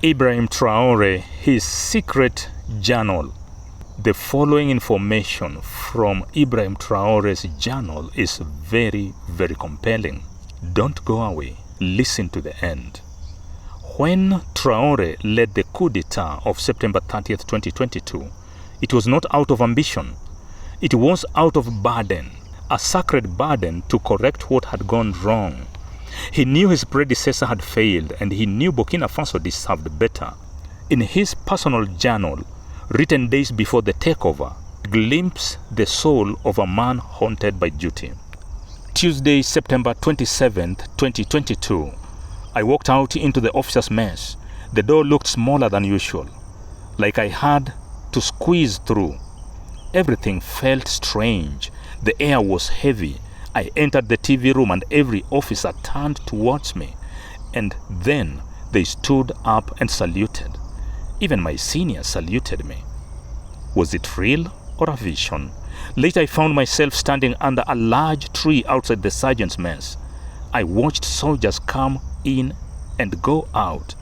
Ibrahim Traore, his secret journal. The following information from Ibrahim Traore's journal is very, very compelling. Don't go away. Listen to the end. When Traore led the coup d'etat of September 30th, 2022, it was not out of ambition. It was out of burden, a sacred burden to correct what had gone wrong. He knew his predecessor had failed, and he knew Burkina Faso deserved better. In his personal journal, written days before the takeover, glimpse the soul of a man haunted by duty. Tuesday, September 27th, 2022. I walked out into the officer's mess. The door looked smaller than usual, like I had to squeeze through. Everything felt strange. The air was heavy. I entered the TV room and every officer turned towards me. And then they stood up and saluted. Even my seniors saluted me. Was it real or a vision? Later I found myself standing under a large tree outside the sergeant's mess. I watched soldiers come in and go out.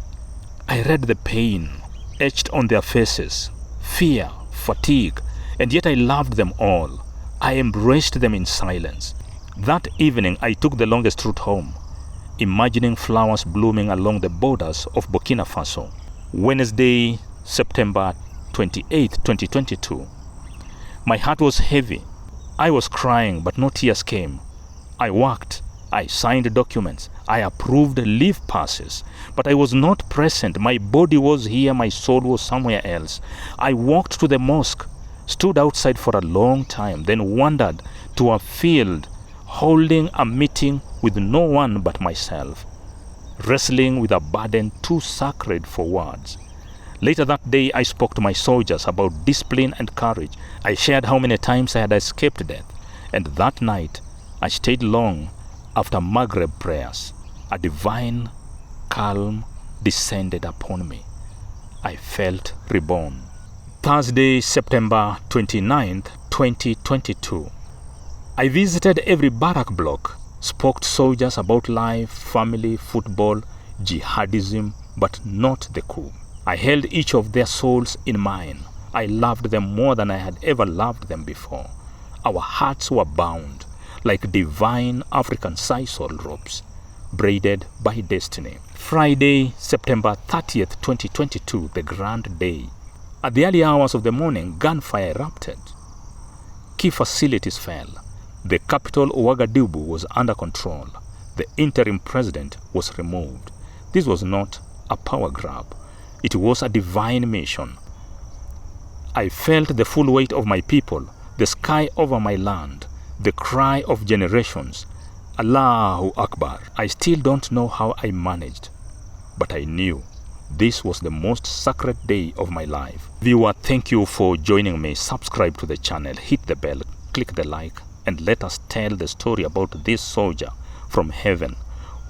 I read the pain etched on their faces, fear, fatigue, and yet I loved them all. I embraced them in silence. That evening I took the longest route home, imagining flowers blooming along the borders of Burkina Faso. Wednesday, September 28, 2022. My heart was heavy. I was crying, but no tears came. I worked. I signed documents. I approved leave passes. But I was not present. My body was here. My soul was somewhere else. I walked to the mosque, stood outside for a long time, then wandered to a field, holding a meeting with no one but myself, wrestling with a burden too sacred for words. Later that day, I spoke to my soldiers about discipline and courage. I shared how many times I had escaped death. And that night, I stayed long after Maghrib prayers. A divine calm descended upon me. I felt reborn. Thursday, September 29th, 2022. I visited every barrack block, spoke to soldiers about life, family, football, jihadism, but not the coup. I held each of their souls in mine. I loved them more than I had ever loved them before. Our hearts were bound like divine African sisal ropes, braided by destiny. Friday, September 30th, 2022, the grand day. At the early hours of the morning, gunfire erupted. Key facilities fell. The capital, Ouagadougou, was under control. The interim president was removed. This was not a power grab. It was a divine mission. I felt the full weight of my people, the sky over my land, the cry of generations. Allahu Akbar. I still don't know how I managed, but I knew this was the most sacred day of my life. Viewer, thank you for joining me. Subscribe to the channel, hit the bell, click the like, and let us tell the story about this soldier from heaven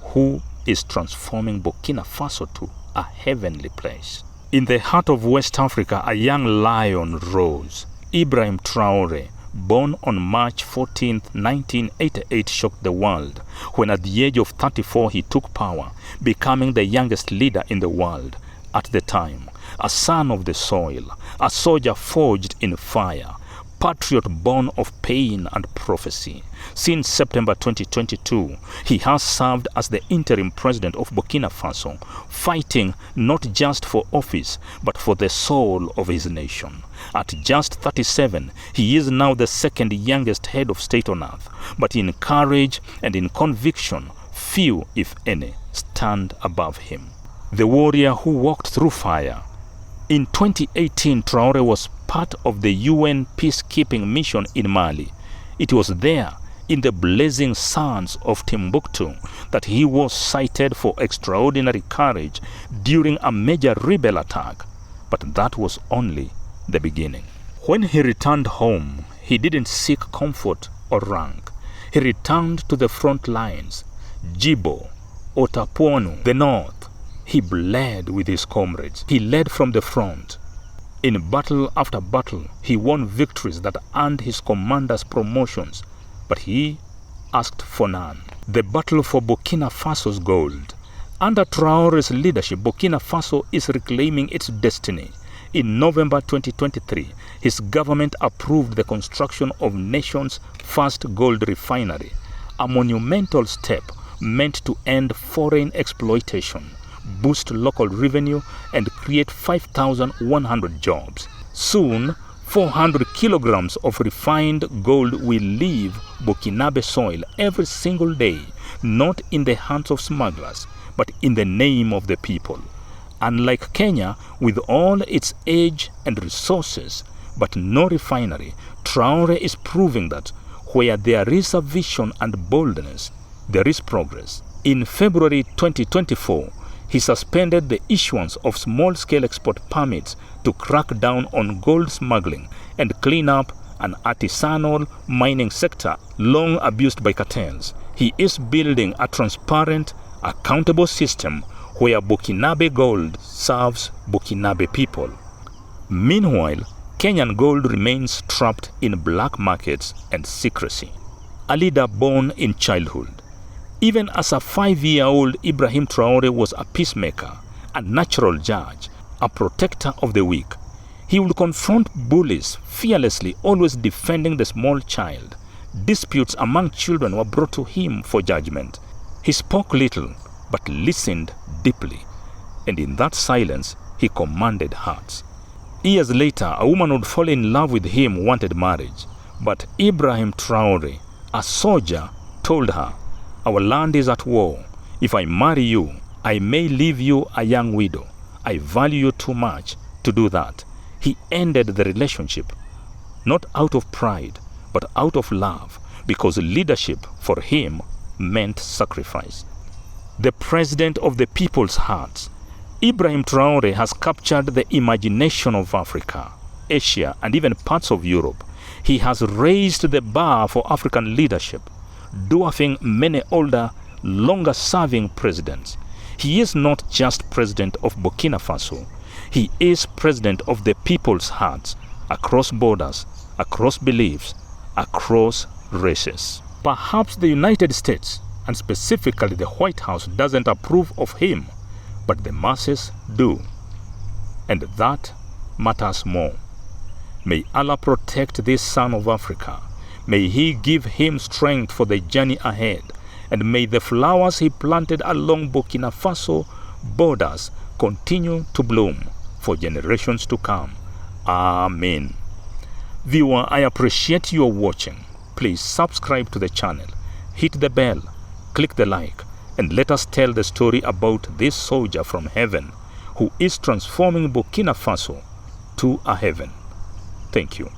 who is transforming Burkina Faso to a heavenly place. In the heart of West Africa, a young lion rose. Ibrahim Traore, born on March 14, 1988, shocked the world when at the age of 34 he took power, becoming the youngest leader in the world at the time. A son of the soil, a soldier forged in fire, patriot born of pain and prophecy. Since September 2022, he has served as the interim president of Burkina Faso, fighting not just for office, but for the soul of his nation. At just 37, he is now the second youngest head of state on earth, but in courage and in conviction, few, if any, stand above him. The warrior who walked through fire. In 2018, Traore was part of the UN peacekeeping mission in Mali. It was there, in the blazing sands of Timbuktu, that he was cited for extraordinary courage during a major rebel attack. But that was only the beginning. When he returned home, he didn't seek comfort or rank. He returned to the front lines, Djibo, Otapuonu, the north. He bled with his comrades. He led from the front. In battle after battle, he won victories that earned his commanders promotions, but he asked for none. The battle for Burkina Faso's gold Under Traore's leadership, Burkina Faso is reclaiming its destiny. In November 2023, his government approved the construction of nation's first gold refinery, a monumental step meant to end foreign exploitation, boost local revenue, and create 5,100 jobs. Soon, 400 kilograms of refined gold will leave Burkinabe soil every single day, not in the hands of smugglers, but in the name of the people. Unlike Kenya, with all its age and resources, but no refinery, Traore is proving that where there is a vision and boldness, there is progress. In February 2024, he suspended the issuance of small-scale export permits to crack down on gold smuggling and clean up an artisanal mining sector long abused by cartels. He is building a transparent, accountable system where Burkinabe gold serves Burkinabe people. Meanwhile, Kenyan gold remains trapped in black markets and secrecy. A leader born in childhood. Even as a 5-year-old, Ibrahim Traore was a peacemaker, a natural judge, a protector of the weak. He would confront bullies fearlessly, always defending the small child. Disputes among children were brought to him for judgment. He spoke little, but listened deeply, and in that silence, he commanded hearts. Years later, a woman would fall in love with him, wanted marriage. But Ibrahim Traore, a soldier, told her, "Our land is at war. If I marry you, I may leave you a young widow. I value you too much to do that." He ended the relationship, not out of pride, but out of love, because leadership for him meant sacrifice. The president of the people's hearts, Ibrahim Traore has captured the imagination of Africa, Asia, and even parts of Europe. He has raised the bar for African leadership, dwarfing many older, longer-serving presidents. He is not just president of Burkina Faso. He is president of the people's hearts, across borders, across beliefs, across races. Perhaps the United States, and specifically the White House, doesn't approve of him, but the masses do. And that matters more. May Allah protect this son of Africa. May He give him strength for the journey ahead. And may the flowers he planted along Burkina Faso borders continue to bloom for generations to come. Amen. Viewer, I appreciate your watching. Please subscribe to the channel, hit the bell, click the like, and let us tell the story about this soldier from heaven who is transforming Burkina Faso to a heaven. Thank you.